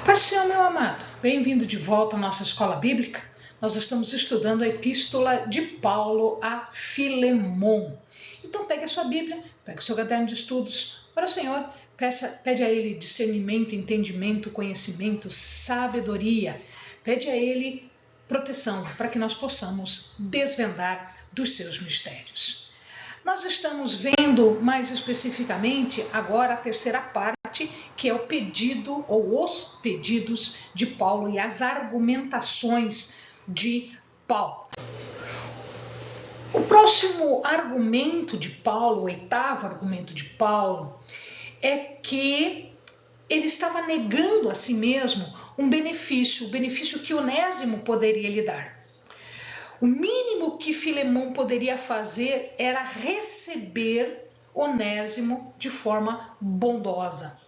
Paz do Senhor, meu amado. Bem-vindo de volta à nossa escola bíblica. Nós estamos estudando a epístola de Paulo a Filemon. Então pegue a sua Bíblia, pegue o seu caderno de estudos. Para o Senhor, pede a Ele discernimento, entendimento, conhecimento, sabedoria. Pede a Ele proteção para que nós possamos desvendar dos seus mistérios. Nós estamos vendo mais especificamente agora a terceira parte, que é o pedido ou os pedidos de Paulo e as argumentações de Paulo. O próximo argumento de Paulo, o oitavo argumento de Paulo, é que ele estava negando a si mesmo um benefício, o benefício que Onésimo poderia lhe dar. O mínimo que Filemon poderia fazer era receber Onésimo de forma bondosa.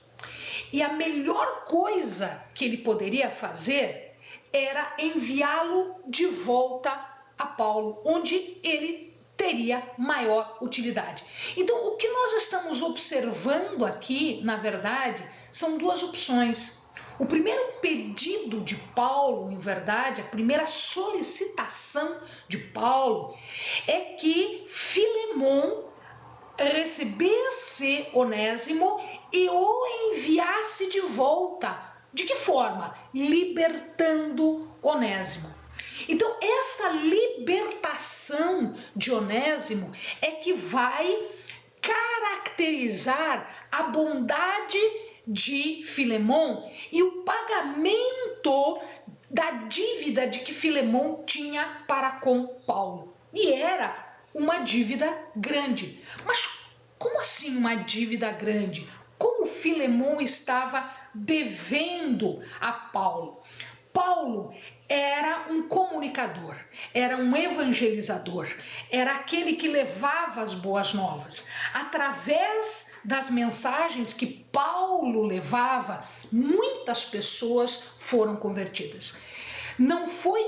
E a melhor coisa que ele poderia fazer era enviá-lo de volta a Paulo, onde ele teria maior utilidade. Então, o que nós estamos observando aqui, na verdade, são duas opções. O primeiro pedido de Paulo, em verdade, a primeira solicitação de Paulo é que Filemon recebesse Onésimo e o enviasse de volta. De que forma? Libertando Onésimo. Então, essa libertação de Onésimo é que vai caracterizar a bondade de Filemon e o pagamento da dívida de que Filemon tinha para com Paulo. E era uma dívida grande. Mas como assim uma dívida grande? Como Filemon estava devendo a Paulo? Paulo era um comunicador, era um evangelizador, era aquele que levava as boas novas. Através das mensagens que Paulo levava, muitas pessoas foram convertidas. Não foi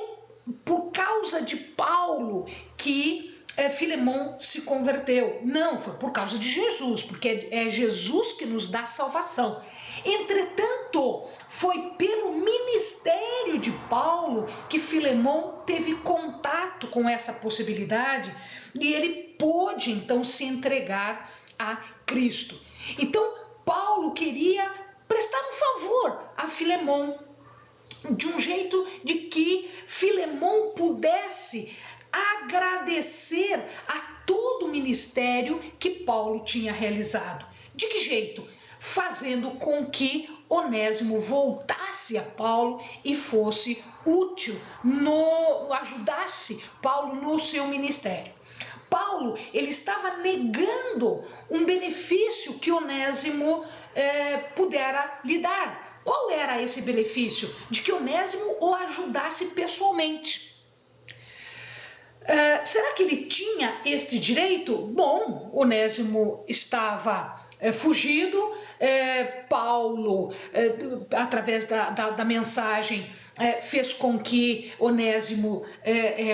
por causa de Paulo que Filemon se converteu. Não, foi por causa de Jesus, porque é Jesus que nos dá salvação. Entretanto, foi pelo ministério de Paulo que Filemon teve contato com essa possibilidade e ele pôde então se entregar a Cristo. Então, Paulo queria prestar um favor a Filemon, de um jeito de que Filemon pudesse agradecer a todo o ministério que Paulo tinha realizado. De que jeito? Fazendo com que Onésimo voltasse a Paulo e fosse útil, ajudasse Paulo no seu ministério. Paulo, ele estava negando um benefício que Onésimo pudera lhe dar. Qual era esse benefício? De que Onésimo o ajudasse pessoalmente. Será que ele tinha este direito? Bom, Onésimo estava fugido, Paulo, através da mensagem, fez com que Onésimo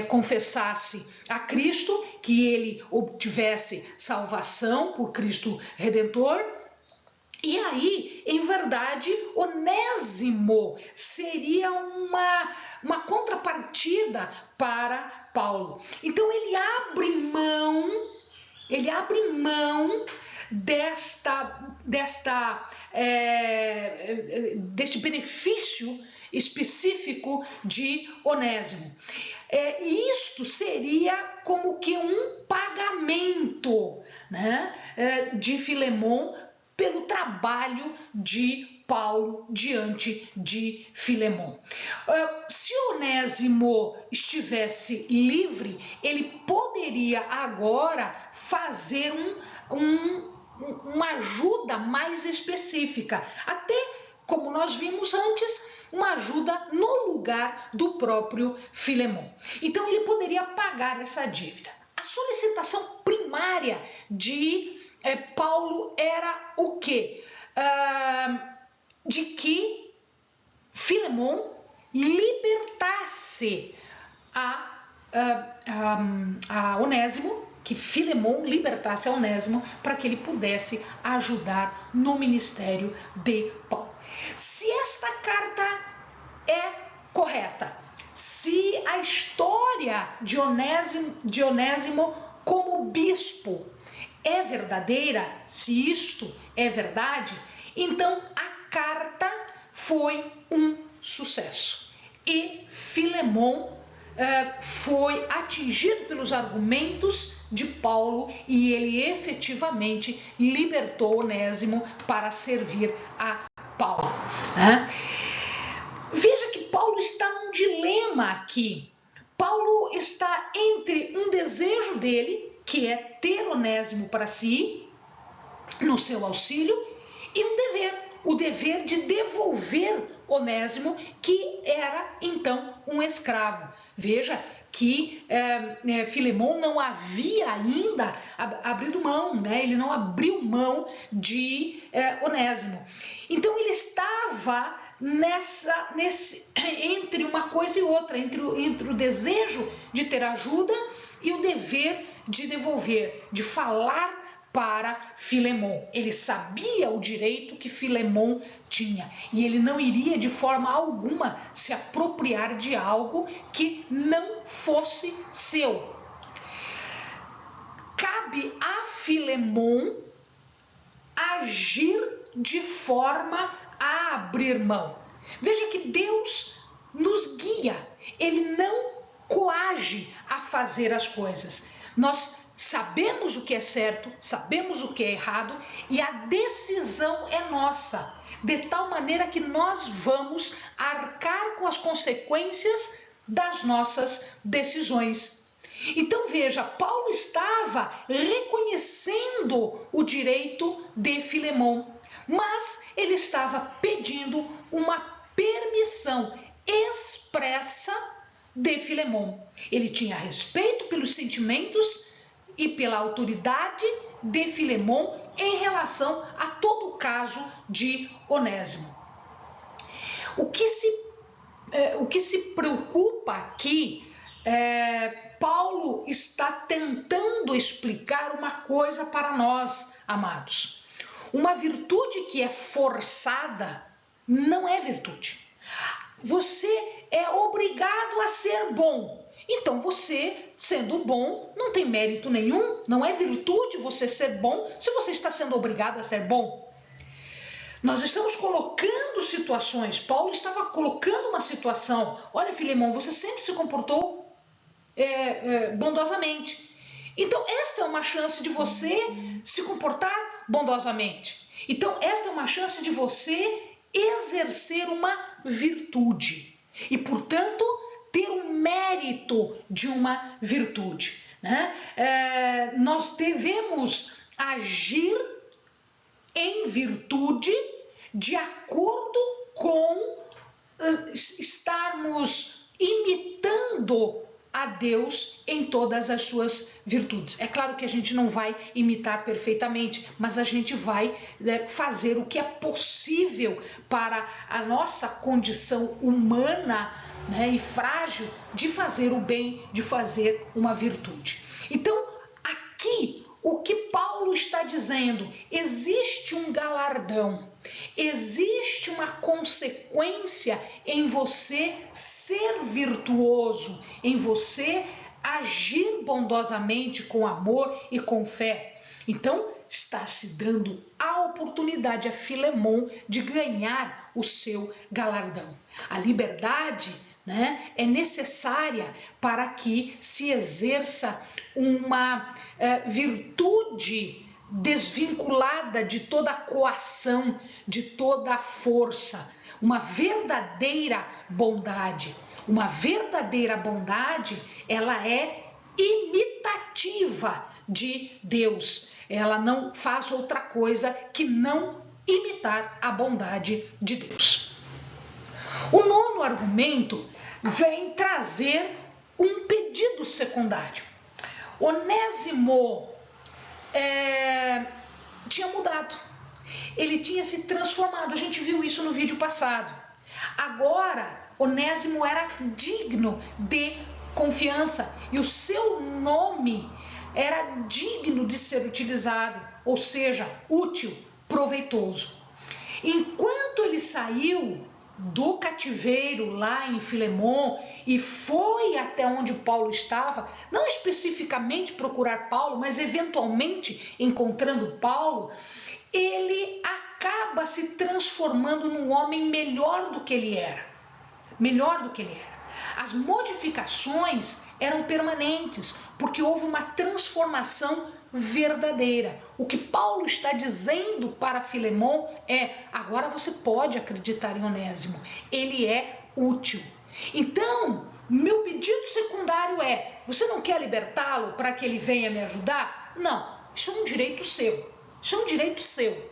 confessasse a Cristo, que ele obtivesse salvação por Cristo Redentor. E aí, em verdade, Onésimo seria uma contrapartida para Paulo. Então ele abre mão deste benefício específico de Onésimo. Isto seria como que um pagamento, né, de Filemon pelo trabalho de Paulo diante de Filemon. Se Onésimo estivesse livre, ele poderia agora fazer uma ajuda mais específica, até como nós vimos antes, uma ajuda no lugar do próprio Filemon. Então ele poderia pagar essa dívida. A solicitação primária de Paulo era o quê? De que Filemon libertasse a Onésimo, que Filemon libertasse a Onésimo para que ele pudesse ajudar no ministério de Paulo. Se esta carta envia Dionésimo como bispo é verdadeira, se isto é verdade, então a carta foi um sucesso. E Filemon foi atingido pelos argumentos de Paulo e ele efetivamente libertou Onésimo para servir a Paulo. Veja que Paulo está num dilema aqui. Paulo está entre um desejo dele, que é ter Onésimo para si, no seu auxílio, e um dever, o dever de devolver Onésimo, que era então um escravo. Veja que Filemon não havia ainda abrido mão, né? Ele não abriu mão de Onésimo. Então ele estava entre uma coisa e outra, entre o desejo de ter ajuda e o dever de devolver, de falar para Filemon. Ele sabia o direito que Filemon tinha e ele não iria de forma alguma se apropriar de algo que não fosse seu. Cabe a Filemon agir de forma a abrir mão. Veja que Deus nos guia, ele não coage a fazer as coisas. Nós sabemos o que é certo, sabemos o que é errado e a decisão é nossa, de tal maneira que nós vamos arcar com as consequências das nossas decisões. Então veja, Paulo estava reconhecendo o direito de Filemon, mas ele estava pedindo uma permissão expressa de Filemon. Ele tinha respeito pelos sentimentos e pela autoridade de Filemon em relação a todo o caso de Onésimo. O que se preocupa aqui, Paulo está tentando explicar uma coisa para nós, amados. Uma virtude que é forçada não é virtude. Você é obrigado a ser bom. Então você, sendo bom, não tem mérito nenhum, não é virtude você ser bom se você está sendo obrigado a ser bom. Nós estamos colocando situações, Paulo estava colocando uma situação. Olha, Filemon, você sempre se comportou bondosamente. Então esta é uma chance de você se comportar bondosamente. Então esta é uma chance de você exercer uma virtude e, portanto, ter um mérito de uma virtude, né? Nós devemos agir em virtude de acordo com estarmos imitando a Deus em todas as suas virtudes. É claro que a gente não vai imitar perfeitamente, mas a gente vai fazer o que é possível para a nossa condição humana, né, e frágil de fazer o bem, de fazer uma virtude. Então, aqui, o que Paulo está dizendo? Existe um galardão, existe uma consequência em você ser virtuoso, em você agir bondosamente com amor e com fé. Então, está se dando a oportunidade a Filemon de ganhar o seu galardão. A liberdade, né, é necessária para que se exerça uma virtude desvinculada de toda a coação, de toda a força, uma verdadeira bondade. Uma verdadeira bondade, ela é imitativa de Deus. Ela não faz outra coisa que não imitar a bondade de Deus. O nono argumento vem trazer um pedido secundário. Onésimo tinha mudado, ele tinha se transformado, a gente viu isso no vídeo passado. Agora, Onésimo era digno de confiança e o seu nome era digno de ser utilizado, ou seja, útil, proveitoso. Enquanto ele saiu, do cativeiro lá em Filemon e foi até onde Paulo estava, não especificamente procurar Paulo, mas eventualmente encontrando Paulo, ele acaba se transformando num homem melhor do que ele era. Melhor do que ele era. As modificações eram permanentes, porque houve uma transformação verdadeira. O que Paulo está dizendo para Filemon é: agora você pode acreditar em Onésimo, ele é útil. Então, meu pedido secundário é: você não quer libertá-lo para que ele venha me ajudar? Não, isso é um direito seu. Isso é um direito seu.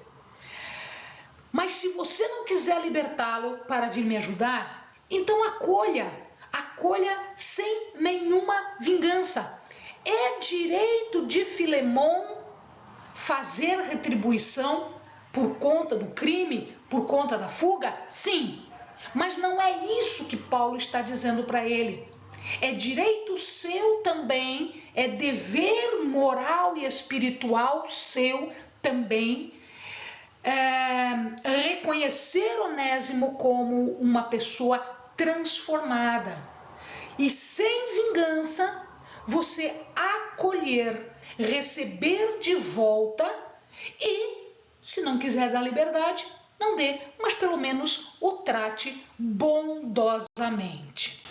Mas se você não quiser libertá-lo para vir me ajudar, então acolha sem nenhuma vingança. É direito de Filemon fazer retribuição por conta do crime, por conta da fuga? Sim, mas não é isso que Paulo está dizendo para ele. É direito seu também, é dever moral e espiritual seu também, reconhecer Onésimo como uma pessoa transformada e sem vingança você acolher, receber de volta e, se não quiser dar liberdade, não dê, mas pelo menos o trate bondosamente.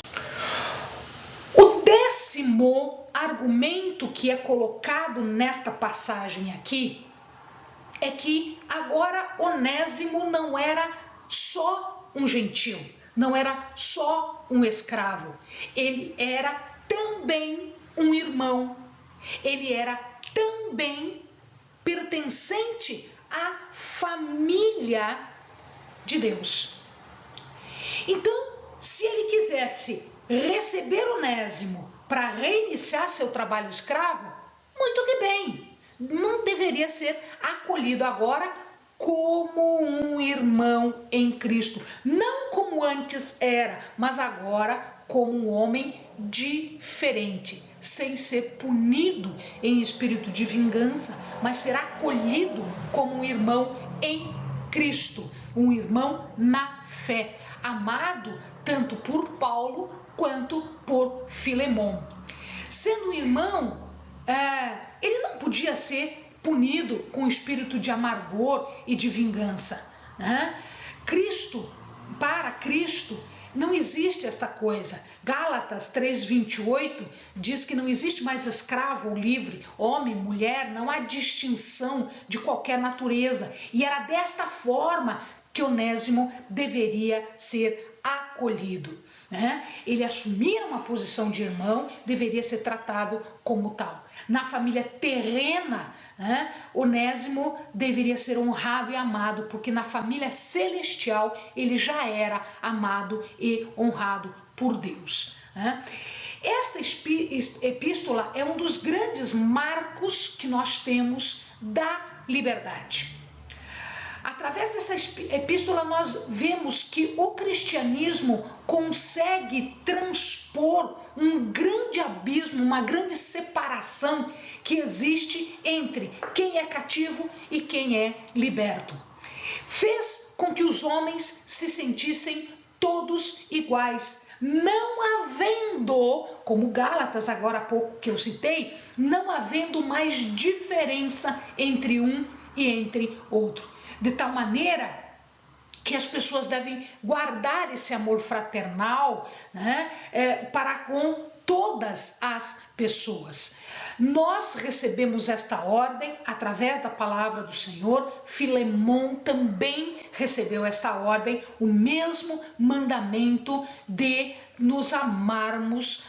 O décimo argumento que é colocado nesta passagem aqui é que agora Onésimo não era só um gentil, não era só um escravo, ele era também um irmão, ele era também pertencente à família de Deus. Então, se ele quisesse receber Onésimo para reiniciar seu trabalho escravo, muito que bem, não deveria ser acolhido agora como um irmão em Cristo, não como antes era, mas agora como um homem diferente, sem ser punido em espírito de vingança, mas ser acolhido como um irmão em Cristo, um irmão na fé, amado tanto por Paulo quanto por Filemon. Sendo um irmão, ele não podia ser punido com espírito de amargor e de vingança. Para Cristo, não existe esta coisa. Gálatas 3:28 diz que não existe mais escravo ou livre, homem, mulher, não há distinção de qualquer natureza. E era desta forma que Onésimo deveria ser acolhido. Ele assumir uma posição de irmão, deveria ser tratado como tal. Na família terrena, Onésimo deveria ser honrado e amado, porque na família celestial ele já era amado e honrado por Deus. Esta epístola é um dos grandes marcos que nós temos da liberdade. Através dessa epístola nós vemos que o cristianismo consegue transpor um grande abismo, uma grande separação que existe entre quem é cativo e quem é liberto. Fez com que os homens se sentissem todos iguais, não havendo, como Gálatas agora há pouco que eu citei, não havendo mais diferença entre um e entre outro. De tal maneira que as pessoas devem guardar esse amor fraternal para com todas as pessoas. Nós recebemos esta ordem através da palavra do Senhor. Filemon também recebeu esta ordem, o mesmo mandamento de nos amarmos,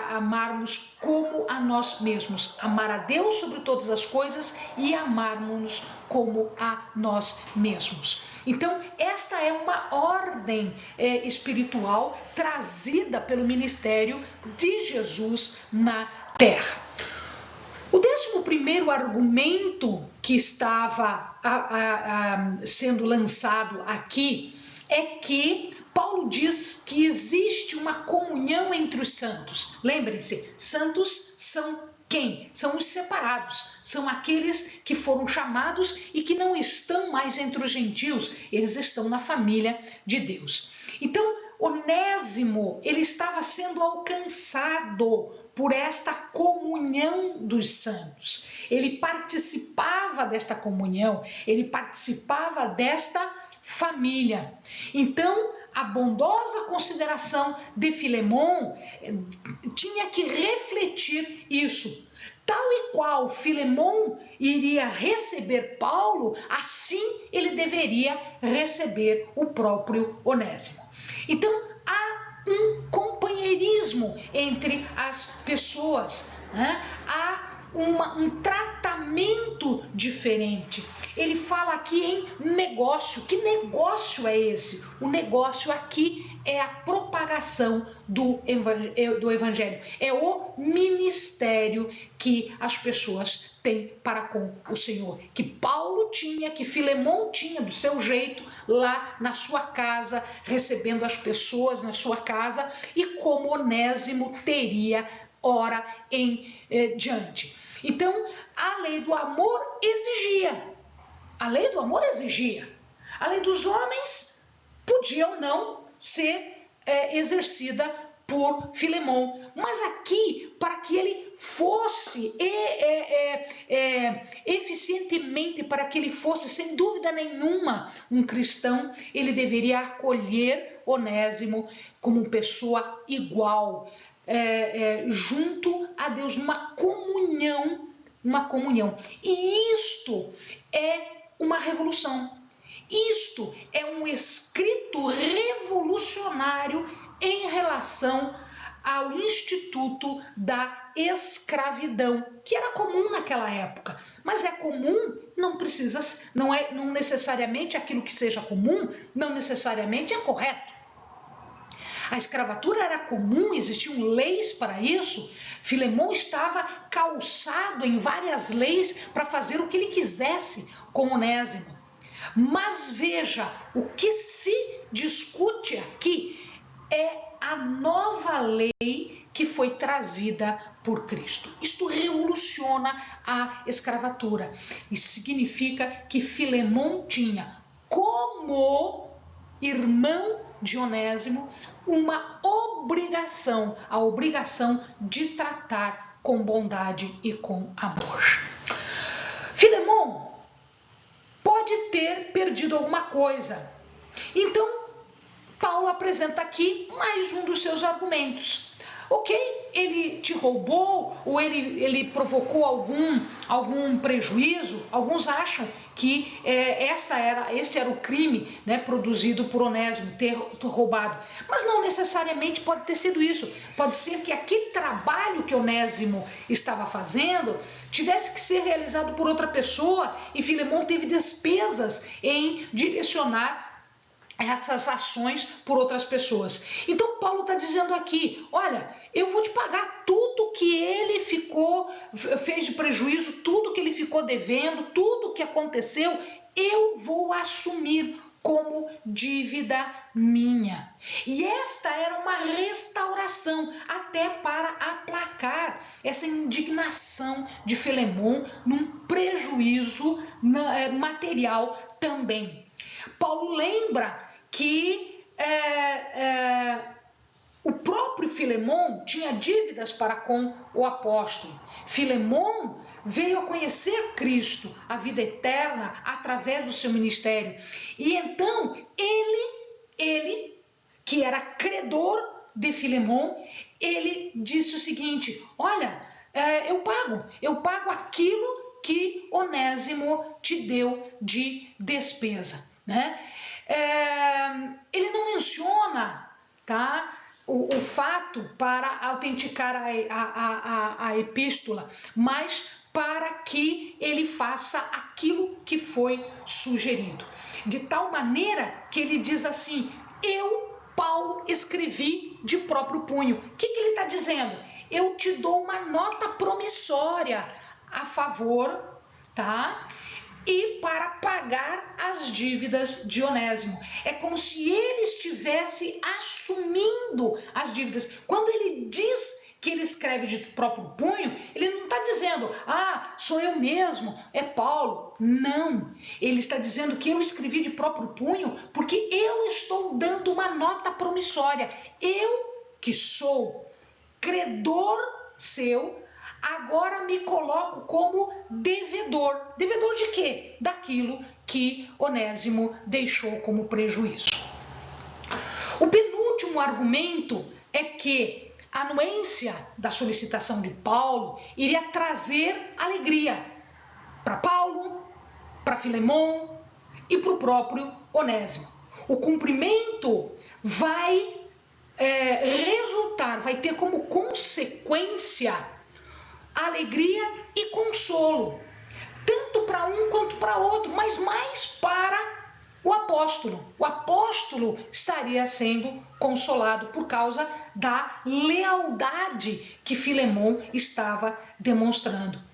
amarmos como a nós mesmos, amar a Deus sobre todas as coisas e amarmos-nos como a nós mesmos. Então, esta é uma ordem espiritual trazida pelo ministério de Jesus na terra. O 11º argumento que estava sendo lançado aqui é que Paulo diz que existe uma comunhão entre os santos. Lembrem-se, santos são Quem? São os separados, são aqueles que foram chamados e que não estão mais entre os gentios, eles estão na família de Deus. Então, Onésimo, ele estava sendo alcançado por esta comunhão dos santos. Ele participava desta comunhão, ele participava desta família. Então, a bondosa consideração de Filemon tinha que refletir isso. Tal e qual Filemon iria receber Paulo, assim ele deveria receber o próprio Onésimo. Então, há um companheirismo entre as pessoas, né? Há um tratamento diferente. Ele fala aqui em negócio. Que negócio é esse? O negócio aqui é a propagação do evangelho. É o ministério que as pessoas têm para com o Senhor. Que Paulo tinha, que Filemon tinha do seu jeito, lá na sua casa, recebendo as pessoas na sua casa, e como Onésimo teria ora em diante. Então, a lei do amor exigia. A lei do amor exigia. A lei dos homens podia ou não ser exercida por Filemon. Mas aqui, para que ele fosse eficientemente, para que ele fosse, sem dúvida nenhuma, um cristão, ele deveria acolher Onésimo como pessoa igual, junto a Deus, numa comunhão. E isto é uma revolução. Isto é um escrito revolucionário em relação ao instituto da escravidão, que era comum naquela época. Mas é comum, não necessariamente aquilo que seja comum, não necessariamente é correto. A escravatura era comum, existiam leis para isso. Filemon estava calçado em várias leis para fazer o que ele quisesse com Onésimo. Mas veja, o que se discute aqui é a nova lei que foi trazida por Cristo. Isto revoluciona a escravatura. Isso significa que Filemon tinha, como irmão de Onésimo, uma obrigação, a obrigação de tratar com bondade e com amor. Filemon pode ter perdido alguma coisa. Então, Paulo apresenta aqui mais um dos seus argumentos. Ok, ele te roubou ou ele provocou algum prejuízo. Alguns acham que este era o crime, né, produzido por Onésimo, ter roubado. Mas não necessariamente pode ter sido isso. Pode ser que aquele trabalho que Onésimo estava fazendo tivesse que ser realizado por outra pessoa e Filemon teve despesas em direcionar essas ações por outras pessoas. Então Paulo está dizendo aqui, olha, eu vou te pagar tudo que ele fez de prejuízo, tudo que ele ficou devendo, tudo que aconteceu, eu vou assumir como dívida minha. E esta era uma restauração, até para aplacar essa indignação de Filemon num prejuízo material também. Paulo lembra que o próprio Filemon tinha dívidas para com o apóstolo. Filemon veio a conhecer Cristo, a vida eterna, através do seu ministério. E então, ele que era credor de Filemon, ele disse o seguinte, olha, eu pago aquilo que Onésimo te deu de despesa, né? Ele não menciona, tá, o fato para autenticar a epístola, mas para que ele faça aquilo que foi sugerido. De tal maneira que ele diz assim, Paulo, escrevi de próprio punho. O que ele está dizendo? Eu te dou uma nota promissória a favor, tá? E para pagar as dívidas de Onésimo. É como se ele estivesse assumindo as dívidas. Quando ele diz que ele escreve de próprio punho, ele não está dizendo, sou eu mesmo, é Paulo. Não, ele está dizendo que eu escrevi de próprio punho porque eu estou dando uma nota promissória. Eu, que sou credor seu, agora me coloco como devedor. Devedor de quê? Daquilo que Onésimo deixou como prejuízo. O penúltimo argumento é que a anuência da solicitação de Paulo iria trazer alegria para Paulo, para Filemon e para o próprio Onésimo. O cumprimento vai vai ter como consequência alegria e consolo, tanto para um quanto para outro, mas mais para o apóstolo. O apóstolo estaria sendo consolado por causa da lealdade que Filemon estava demonstrando.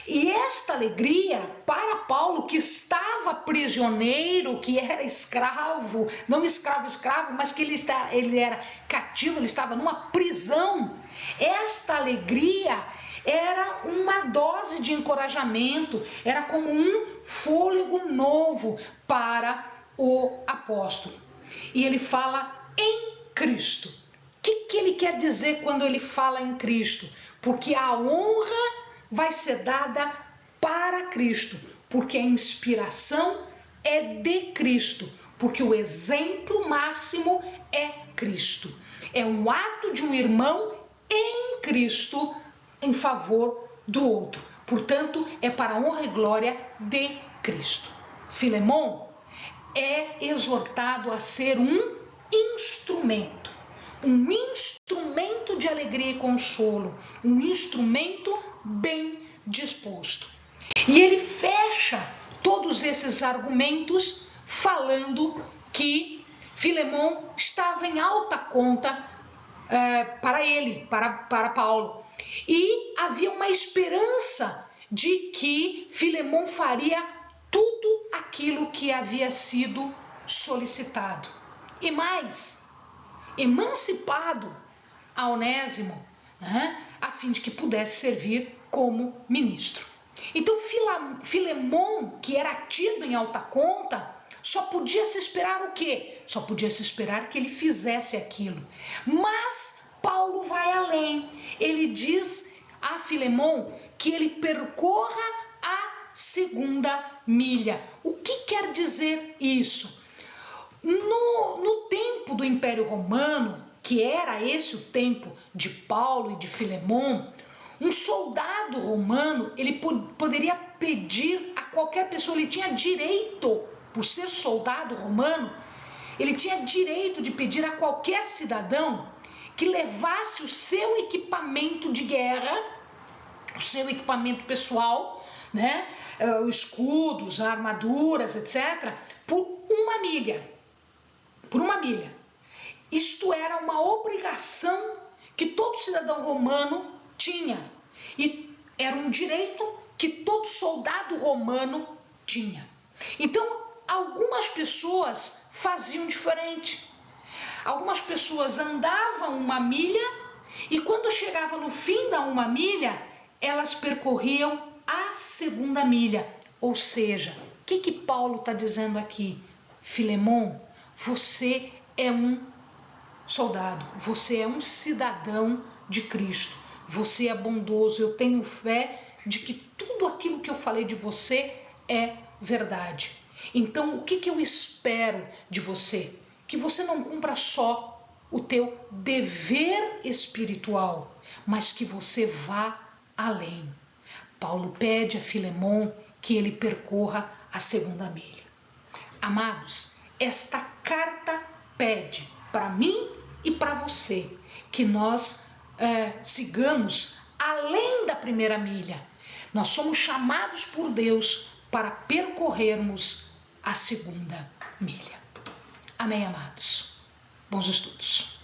E esta alegria para Paulo, que estava prisioneiro, que era escravo, não escravo, mas que ele era cativo, ele estava numa prisão. Esta alegria era uma dose de encorajamento, era como um fôlego novo para o apóstolo. E ele fala em Cristo. O que ele quer dizer quando ele fala em Cristo? Porque a honra vai ser dada para Cristo, porque a inspiração é de Cristo, porque o exemplo máximo é Cristo. É um ato de um irmão em Cristo em favor do outro. Portanto, é para a honra e glória de Cristo. Filemon é exortado a ser um instrumento de alegria e consolo, um instrumento bem disposto. E ele fecha todos esses argumentos falando que Filemon estava em alta conta para ele, para Paulo. E havia uma esperança de que Filemon faria tudo aquilo que havia sido solicitado. E mais, emancipado a Onésimo, a fim de que pudesse servir como ministro. Então Filemon, que era tido em alta conta, só podia se esperar o quê? Só podia se esperar que ele fizesse aquilo. Mas Paulo vai além. Ele diz a Filemon que ele percorra a segunda milha. O que quer dizer isso? No tempo do Império Romano, que era esse o tempo de Paulo e de Filemon, um soldado romano, ele poderia pedir a qualquer pessoa, ele tinha direito, por ser soldado romano, ele tinha direito de pedir a qualquer cidadão que levasse o seu equipamento de guerra, o seu equipamento pessoal, os escudos, armaduras, etc., por uma milha. Por uma milha. Isto era uma obrigação que todo cidadão romano tinha. E era um direito que todo soldado romano tinha. Então, algumas pessoas faziam diferente. Algumas pessoas andavam uma milha e quando chegava no fim da uma milha, elas percorriam a segunda milha. Ou seja, o que Paulo está dizendo aqui? Filemon, você é um soldado, você é um cidadão de Cristo, você é bondoso, eu tenho fé de que tudo aquilo que eu falei de você é verdade. Então, o que eu espero de você? Que você não cumpra só o teu dever espiritual, mas que você vá além. Paulo pede a Filemon que ele percorra a segunda milha. Amados, esta carta pede para mim e para você que nós sigamos além da primeira milha. Nós somos chamados por Deus para percorrermos a segunda milha. Amém, amados? Bons estudos.